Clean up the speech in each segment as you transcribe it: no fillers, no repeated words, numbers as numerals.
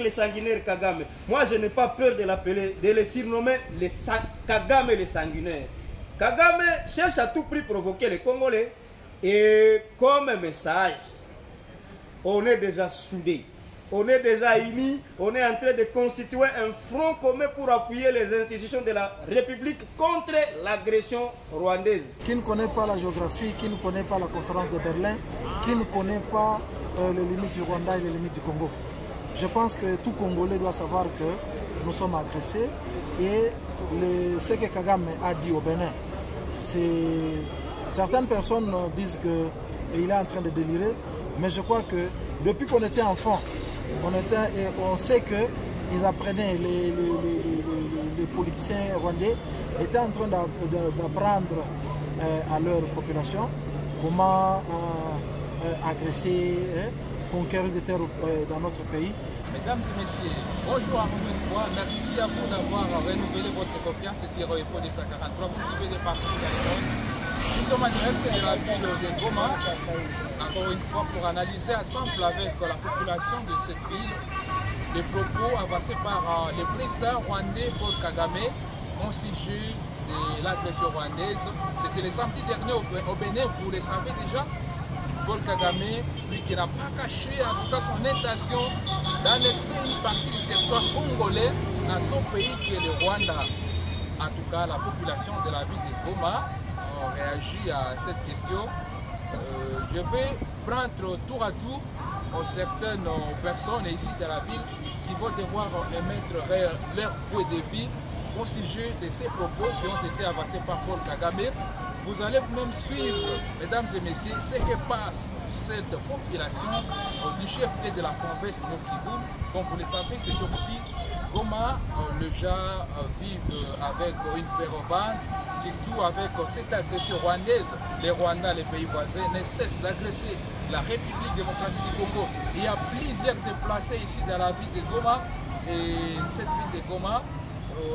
les sanguinaires Kagame. Moi, je n'ai pas peur de l'appeler, de les surnommer Kagame les sanguinaires. Kagame cherche à tout prix provoquer les Congolais. Et comme message, on est déjà soudés. On est déjà unis, on est en train de constituer un front commun pour appuyer les institutions de la République contre l'agression rwandaise. Qui ne connaît pas la géographie, qui ne connaît pas la conférence de Berlin, qui ne connaît pas les limites du Rwanda et les limites du Congo. Je pense que tout Congolais doit savoir que nous sommes agressés et ce que Kagame a dit au Bénin, certaines personnes disent qu'il est en train de délirer, mais je crois que depuis qu'on était enfant, on sait qu'ils apprenaient, les politiciens rwandais étaient en train d'apprendre à leur population comment agresser, conquérir des terres dans notre pays. Mesdames et messieurs, bonjour encore une fois. Merci à vous d'avoir renouvelé votre confiance sur Info 243. Vous suivez des parties dans le monde. Nous sommes en direct de la ville de Goma, encore une fois pour analyser ensemble avec la population de cette ville les propos avancés par le président rwandais Paul Kagame au sujet de l'agression rwandaise. C'était le samedi dernier au Bénin, vous le savez déjà. Paul Kagame, lui qui n'a pas caché en tout cas son intention d'annexer une partie du territoire congolais dans son pays qui est le Rwanda. En tout cas, la population de la ville de Goma réagit à cette question. Je vais prendre tour à tour certaines personnes ici dans la ville qui vont devoir émettre leur point de vue au sujet de ces propos qui ont été avancés par Paul Kagame. Vous allez vous-même suivre, mesdames et messieurs, ce que passe cette population du chef-lieu de la province de Nord-Kivu. Comme vous le savez, ces jours-ci, Goma, les gens vivent avec une peur au ventre, surtout avec cette agression rwandaise. Les Rwandais, les pays voisins, ne cessent d'agresser la République démocratique du Congo. Il y a plusieurs déplacés ici dans la ville de Goma. Et cette ville de Goma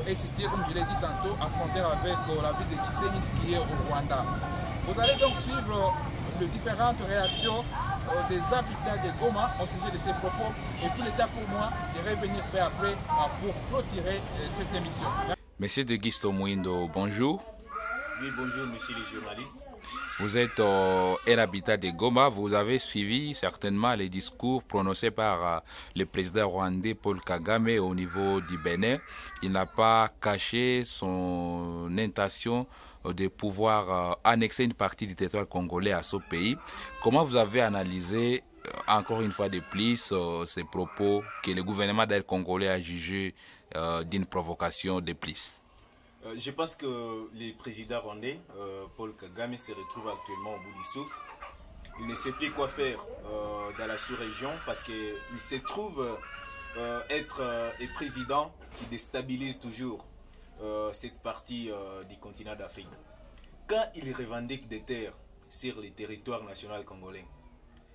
est située, comme je l'ai dit tantôt, à frontière avec la ville de Gisenyi qui est au Rwanda. Vous allez donc suivre les différentes réactions des habitants de Goma au sujet de ces propos. Et puis l'état pour moi de revenir peu après pour clôturer cette émission. Monsieur de Gisto Mouindo, bonjour. Oui, bonjour, monsieur le journaliste. Vous êtes un habitant de Goma. Vous avez suivi certainement les discours prononcés par le président rwandais Paul Kagame au niveau du Bénin. Il n'a pas caché son intention de pouvoir annexer une partie du territoire congolais à ce pays. Comment vous avez analysé, encore une fois de plus, ces propos que le gouvernement congolais a jugé d'une provocation de plus? Je pense que le président rwandais, Paul Kagame, se retrouve actuellement au bout du souffle. Il ne sait plus quoi faire dans la sous-région parce qu'il se trouve être un président qui déstabilise toujours cette partie du continent d'Afrique. Quand il revendique des terres sur le territoire national congolais,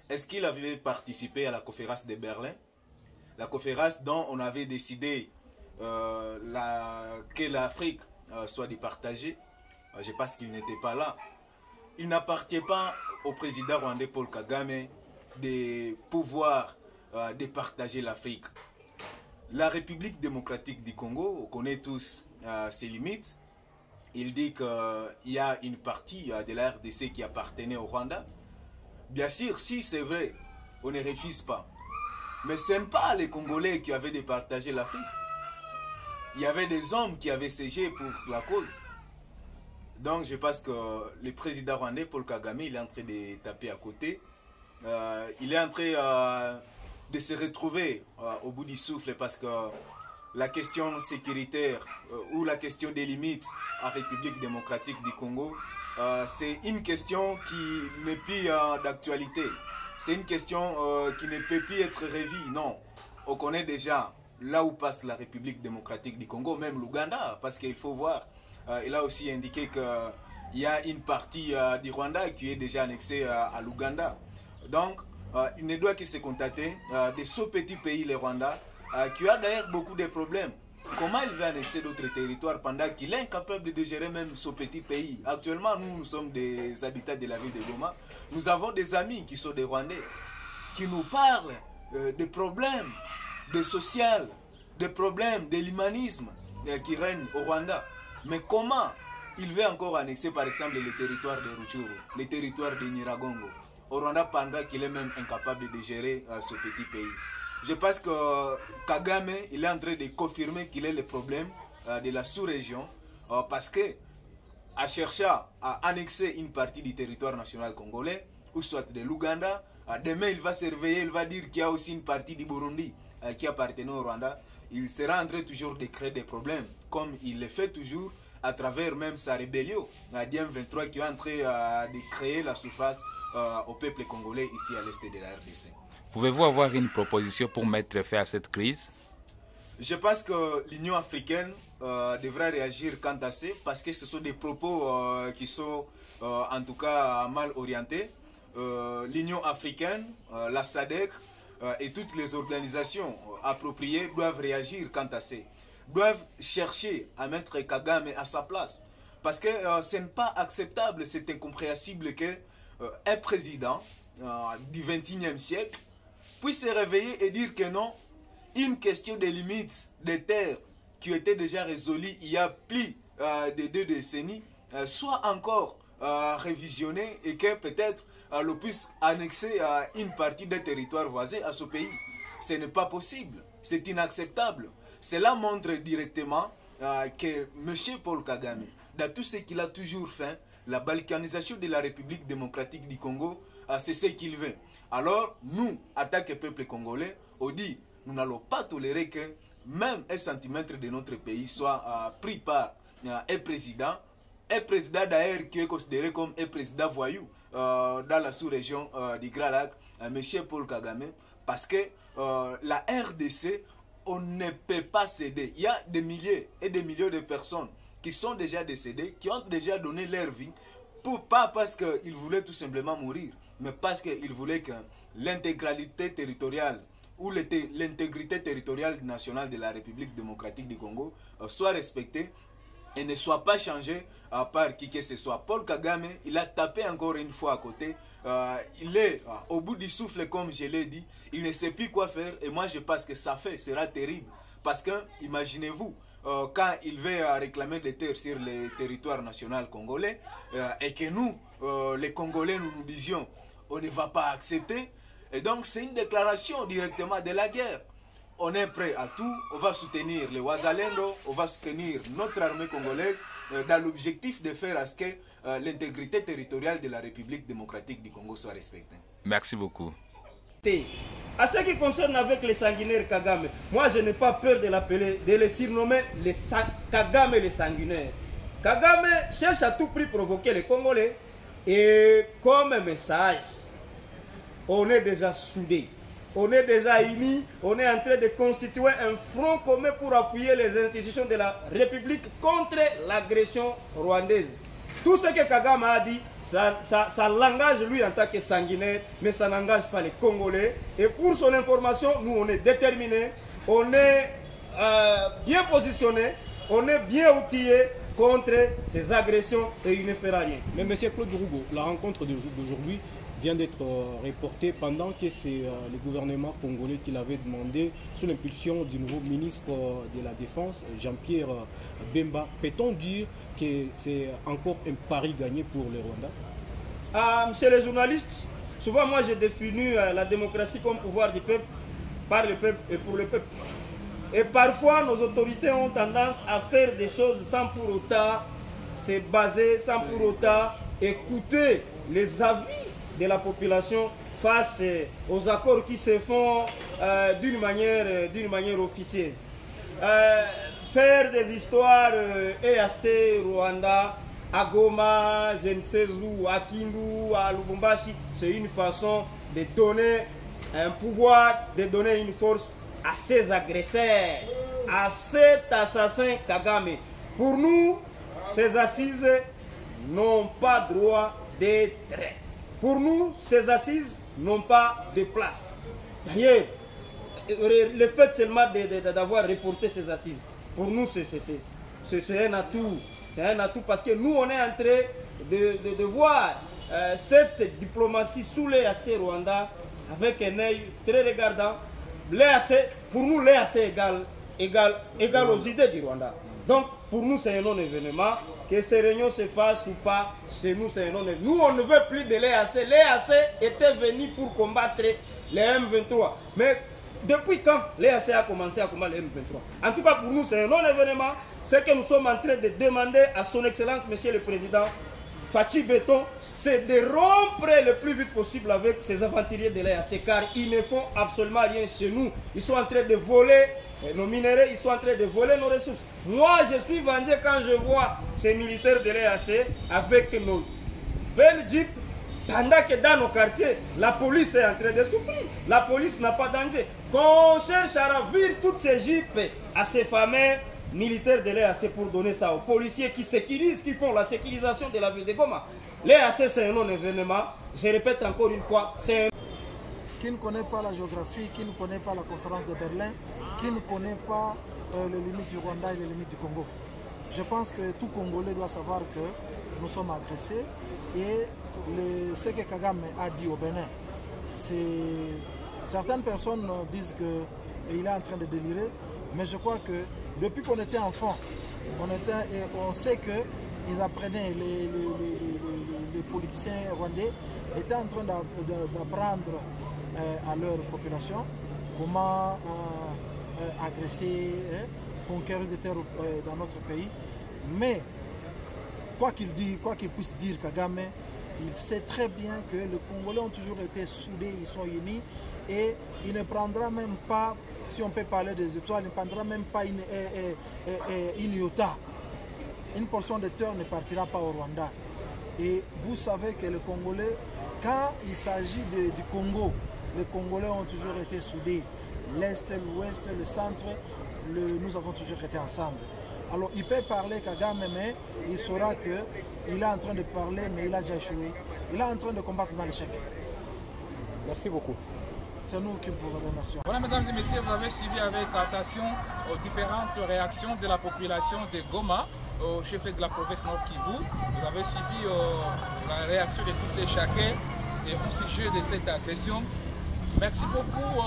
est-ce qu'il avait participé à la conférence de Berlin? La conférence dont on avait décidé que l'Afrique soit départagée. Je pense qu'il n'était pas là. Il n'appartient pas au président rwandais Paul Kagame de pouvoir départager l'Afrique. La République démocratique du Congo, on connaît tous ses limites. Il dit qu'il y a une partie de la RDC qui appartenait au Rwanda. Bien sûr, si c'est vrai, on ne refuse pas. Mais ce n'est pas les Congolais qui avaient départagé l'Afrique. Il y avait des hommes qui avaient siégé pour la cause. Donc je pense que le président rwandais Paul Kagame, il est en train de taper à côté. Il est en train de se retrouver au bout du souffle parce que la question sécuritaire ou la question des limites à République démocratique du Congo, c'est une question qui n'est plus d'actualité. C'est une question qui ne peut plus être revue. Non, on connaît déjà là où passe la République démocratique du Congo, même l'Ouganda, parce qu'il faut voir, il a aussi indiqué qu'il y a une partie du Rwanda qui est déjà annexée à l'Ouganda. Donc, il ne doit que se contenter de ce petit pays, le Rwanda, qui a d'ailleurs beaucoup de problèmes. Comment il va annexer d'autres territoires pendant qu'il est incapable de gérer même ce petit pays? Actuellement, nous sommes des habitants de la ville de Goma. Nous avons des amis qui sont des Rwandais, qui nous parlent des problèmes des social, des problèmes, de l'humanisme qui règne au Rwanda. Mais comment il veut encore annexer par exemple les territoires de Rutshuru, les territoires de Nyiragongo au Rwanda pendant qu'il est même incapable de gérer ce petit pays? Je pense que Kagame, il est en train de confirmer qu'il est le problème de la sous-région parce que à chercher à annexer une partie du territoire national congolais ou soit de l'Ouganda, demain il va se réveiller, il va dire qu'il y a aussi une partie du Burundi qui appartenait au Rwanda. Il sera en train toujours de créer des problèmes comme il le fait toujours à travers même sa rébellion à DM23 qui est en train de créer la souffrance au peuple congolais ici à l'est de la RDC. Pouvez-vous avoir une proposition pour mettre fin à cette crise? Je pense que l'Union africaine devrait réagir quant à ça parce que ce sont des propos qui sont en tout cas mal orientés. L'Union africaine, la SADC et toutes les organisations appropriées doivent réagir quant à ça. Doivent chercher à mettre Kagame à sa place. Parce que ce n'est pas acceptable, c'est incompréhensible qu'un président du XXIe siècle puisse se réveiller et dire que non, une question des limites des terres qui étaient déjà résolues il y a plus de 2 décennies soit encore révisionnée et que peut-être le puisse annexer une partie des territoires voisins à ce pays. Ce n'est pas possible, c'est inacceptable. Cela montre directement que M. Paul Kagame, dans tout ce qu'il a toujours fait, la balkanisation de la République démocratique du Congo, c'est ce qu'il veut. Alors, nous, en tant que peuple congolais, on dit, nous n'allons pas tolérer que même un centimètre de notre pays soit pris par un président d'ailleurs qui est considéré comme un président voyou dans la sous-région du Grand Lac, M. Paul Kagame, parce que la RDC, on ne peut pas céder. Il y a des milliers et des millions de personnes qui sont déjà décédées, qui ont déjà donné leur vie, pas parce qu'ils voulaient tout simplement mourir, mais parce qu'ils voulaient que l'intégralité territoriale ou l'intégrité territoriale nationale de la République démocratique du Congo soit respectée et ne soit pas changée par qui que ce soit. Paul Kagame, il a tapé encore une fois à côté. Il est au bout du souffle, comme je l'ai dit. Il ne sait plus quoi faire. Et moi, je pense que ça sera terrible. Parce que, imaginez-vous, quand il veut réclamer des terres sur le territoire national congolais, et que nous, les Congolais, nous disions, on ne va pas accepter. Et donc, c'est une déclaration directement de la guerre. On est prêt à tout, on va soutenir les Wazalendo, on va soutenir notre armée congolaise dans l'objectif de faire à ce que l'intégrité territoriale de la République démocratique du Congo soit respectée. Merci beaucoup. À ce qui concerne avec les sanguinaires Kagame, moi je n'ai pas peur de l'appeler, de les surnommer Kagame les sanguinaires. Kagame cherche à tout prix provoquer les Congolais et comme message, on est déjà soudés. On est déjà unis, on est en train de constituer un front commun pour appuyer les institutions de la République contre l'agression rwandaise. Tout ce que Kagame a dit, ça l'engage lui en tant que sanguinaire, mais ça n'engage pas les Congolais. Et pour son information, nous on est déterminés, on est bien positionnés, on est bien outillés contre ces agressions et il ne fera rien. Mais M. Claude Rougo, la rencontre d'aujourd'hui vient d'être reporté pendant que c'est le gouvernement congolais qui l'avait demandé sous l'impulsion du nouveau ministre de la Défense, Jean-Pierre Bemba. Peut-on dire que c'est encore un pari gagné pour le Rwanda? Monsieur les journalistes, souvent moi j'ai défini la démocratie comme pouvoir du peuple, par le peuple et pour le peuple. Et parfois nos autorités ont tendance à faire des choses sans pour autant se baser, sans pour autant écouter les avis de la population face aux accords qui se font d'une manière officieuse. Faire des histoires EAC, Rwanda, à Goma, je ne sais où, à Kindu, à Lubumbashi, c'est une façon de donner un pouvoir, de donner une force à ces agresseurs, à cet assassin Kagame. Pour nous, ces assises n'ont pas droit d'être. Pour nous, ces assises n'ont pas de place. D'ailleurs, le fait seulement d'avoir reporté ces assises, pour nous, c'est un atout. C'est un atout parce que nous, on est en train de voir cette diplomatie sous les AC Rwanda avec un œil très regardant. l'EAC, pour nous, l'EAC égale aux idées du Rwanda. Donc, pour nous, c'est un non-événement. Que ces réunions se fassent ou pas, chez nous, c'est un non-événement. Nous, on ne veut plus de l'EAC. L'EAC était venu pour combattre les M23. Mais depuis quand l'EAC a commencé à combattre les M23? En tout cas, pour nous, c'est un non-événement. Ce que nous sommes en train de demander à son Excellence, Monsieur le Président Fachi Beton, c'est de rompre le plus vite possible avec ces aventuriers de l'EAC, car ils ne font absolument rien chez nous. Ils sont en train de voler nos minéraux, ils sont en train de voler nos ressources. Moi, je suis vengé quand je vois ces militaires de l'EAC avec nos belles jeeps, pendant que dans nos quartiers, la police est en train de souffrir. La police n'a pas de danger. Qu'on cherche à ravir toutes ces jeeps à ces fameux militaires de l'EAC pour donner ça aux policiers qui sécurisent, qui font la sécurisation de la ville de Goma. L'EAC, c'est un non-événement. Je répète encore une fois, c'est un... Qui ne connaît pas la géographie, qui ne connaît pas la conférence de Berlin, qui ne connaît pas les limites du Rwanda et les limites du Congo. Je pense que tout Congolais doit savoir que nous sommes agressés et ce que Kagame a dit au Bénin, certaines personnes disent qu'il est en train de délirer, mais je crois que depuis qu'on était enfant, on sait qu'ils apprenaient, les politiciens rwandais étaient en train d'apprendre à leur population comment agresser, conquérir des terres dans notre pays. Mais quoi qu'il puisse dire Kagame, il sait très bien que les Congolais ont toujours été soudés, ils sont unis et il ne prendra même pas, si on peut parler des étoiles, il ne prendra même pas une iota. Une portion de terre ne partira pas au Rwanda. Et vous savez que les Congolais, quand il s'agit du Congo, les Congolais ont toujours été soudés. L'Est, l'Ouest, le Centre, nous avons toujours été ensemble. Alors il peut parler Kagame, mais il saura qu'il est en train de parler, mais il a déjà échoué. Il est en train de combattre dans l'échec. Merci beaucoup. C'est nous qui vous remercions. Voilà, mesdames et messieurs, vous avez suivi avec attention aux différentes réactions de la population de Goma au chef de la province Nord Kivu. Vous avez suivi la réaction de tout et chacun et au sujet de cette agression. Merci beaucoup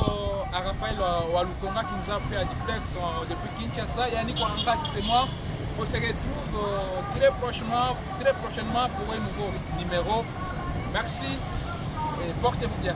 à Raphaël Walukonga qui nous a pris à Diplex depuis Kinshasa. Yannick Wanga, c'est moi. On se retrouve très prochainement pour un nouveau numéro. Merci et portez-vous bien.